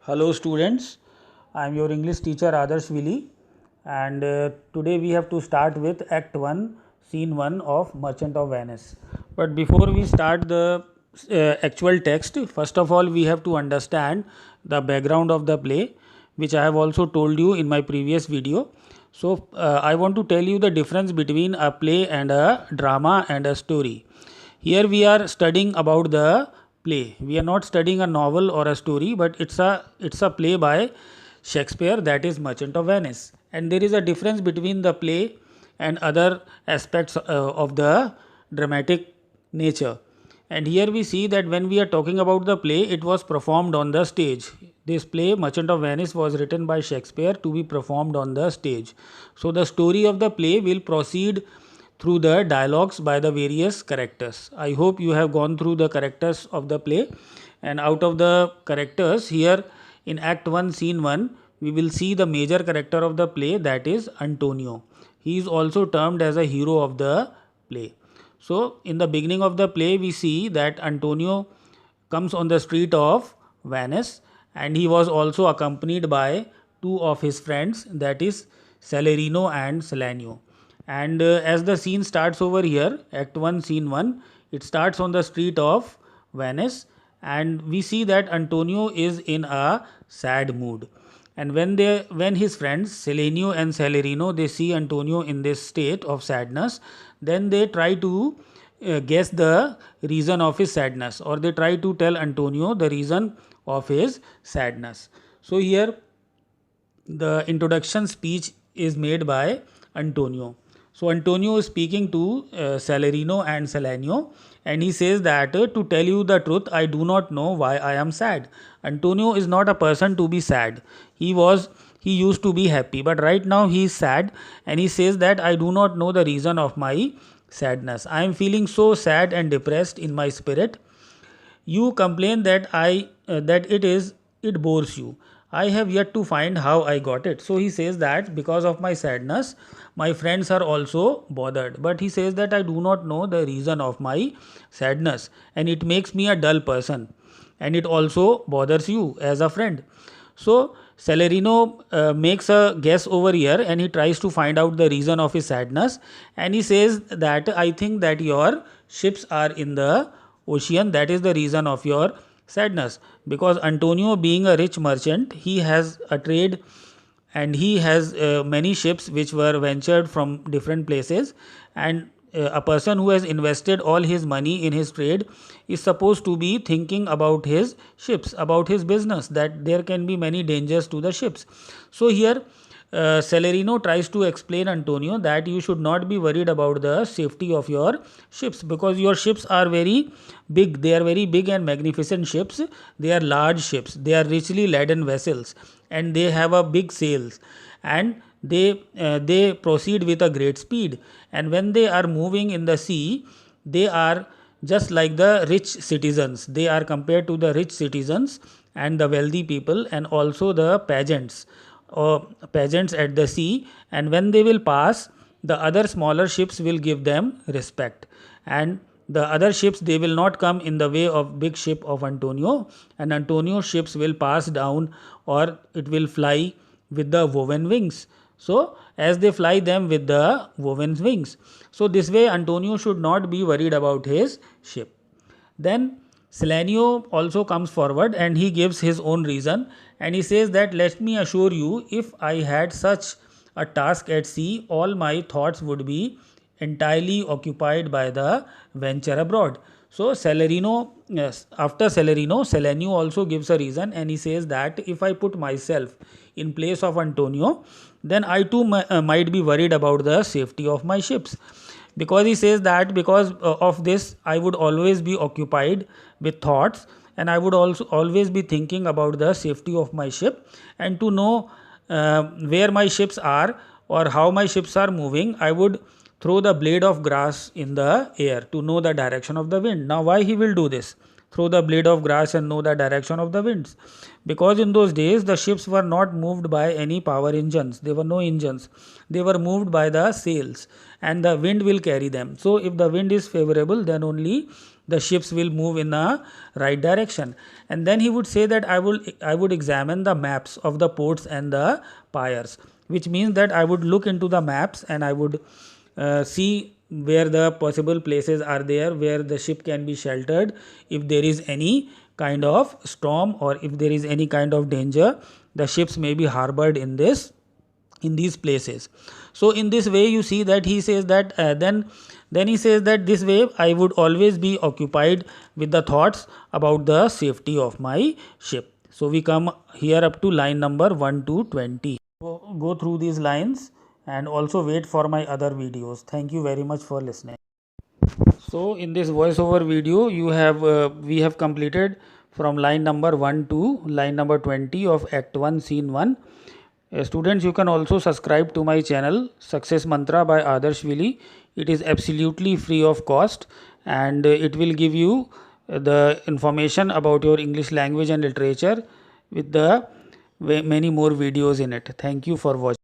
Hello students, I am your English teacher Adarsh Vili, and today we have to start with Act 1, Scene 1 of Merchant of Venice. But before we start the actual text, first of all we have to understand the background of the play, which I have also told you in my previous video. So I want to tell you the difference between a play and a drama and a story. Here we are studying about the play. We are not studying a novel or a story, but it's a play by Shakespeare, that is Merchant of Venice. And there is a difference between the play and other aspects of the dramatic nature. And here we see that when we are talking about the play, it was performed on the stage. This play, Merchant of Venice, was written by Shakespeare to be performed on the stage. So the story of the play will proceed through the dialogues by the various characters. I hope you have gone through the characters of the play, and out of the characters here in Act 1, Scene 1, we will see the major character of the play, that is Antonio. He is also termed as a hero of the play. So, in the beginning of the play, we see that Antonio comes on the street of Venice, and he was also accompanied by two of his friends, that is Salerino and Salanio. And as the scene starts over here, Act 1, Scene 1, it starts on the street of Venice, and we see that Antonio is in a sad mood. And when his friends Selenio and Salerino, they see Antonio in this state of sadness, then they try to guess the reason of his sadness, or they try to tell Antonio the reason of his sadness. So here the introduction speech is made by Antonio. So Antonio is speaking to Salerino and Salanio, and he says that to tell you the truth, I do not know why I am sad. Antonio is not a person to be sad. He used to be happy, but right now he is sad, and he says that I do not know the reason of my sadness. I am feeling so sad and depressed in my spirit. You complain that it bores you. I have yet to find how I got it. So he says that because of my sadness, my friends are also bothered. But he says that I do not know the reason of my sadness, and it makes me a dull person, and it also bothers you as a friend. So Salerino makes a guess over here, and he tries to find out the reason of his sadness, and he says that I think that your ships are in the ocean, that is the reason of your sadness. Because Antonio, being a rich merchant, he has a trade, and he has many ships which were ventured from different places, and a person who has invested all his money in his trade is supposed to be thinking about his ships, about his business, that there can be many dangers to the ships. So here Salerino tries to explain Antonio that you should not be worried about the safety of your ships, because your ships are very big. They are very big and magnificent ships. They are large ships. They are richly laden vessels, and they have a big sails, and they proceed with a great speed. And when they are moving in the sea, they are just like the rich citizens. They are compared to the rich citizens and the wealthy people, and also the pageants or pageants at the sea. And when they will pass, the other smaller ships will give them respect, and the other ships, they will not come in the way of big ship of Antonio, and Antonio's ships will pass down, or it will fly with the woven wings. So as they fly them with the woven wings, so this way Antonio should not be worried about his ship. Then Selenio also comes forward, and he gives his own reason, and he says that let me assure you, if I had such a task at sea, all my thoughts would be entirely occupied by the venture abroad. So Salerino, yes, after Salerino, Selenio also gives a reason, and he says that if I put myself in place of Antonio, then I too might be worried about the safety of my ships, because he says that because of this I would always be occupied with thoughts, and I would also always be thinking about the safety of my ship, and to know where my ships are or how my ships are moving, I would throw the blade of grass in the air to know the direction of the wind. Now why he will do this, throw the blade of grass and know the direction of the winds? Because in those days the ships were not moved by any power engines. There were no engines. They were moved by the sails, and the wind will carry them. So if the wind is favorable, then only the ships will move in a right direction. And then he would say that I would examine the maps of the ports and the piers, which means that I would look into the maps and I would see where the possible places are there where the ship can be sheltered if there is any kind of storm, or if there is any kind of danger, the ships may be harbored in these places. So in this way you see that he says that then he says that this way I would always be occupied with the thoughts about the safety of my ship. So we come here up to line number 1 to 20. Go through these lines and also wait for my other videos. Thank you very much for listening. So in this voiceover video we have completed from line number 1 to line number 20 of Act 1 Scene 1. Students, you can also subscribe to my channel Success Mantra by Adarsh Vili. It is absolutely free of cost, and it will give you the information about your English language and literature with the many more videos in it. Thank you for watching.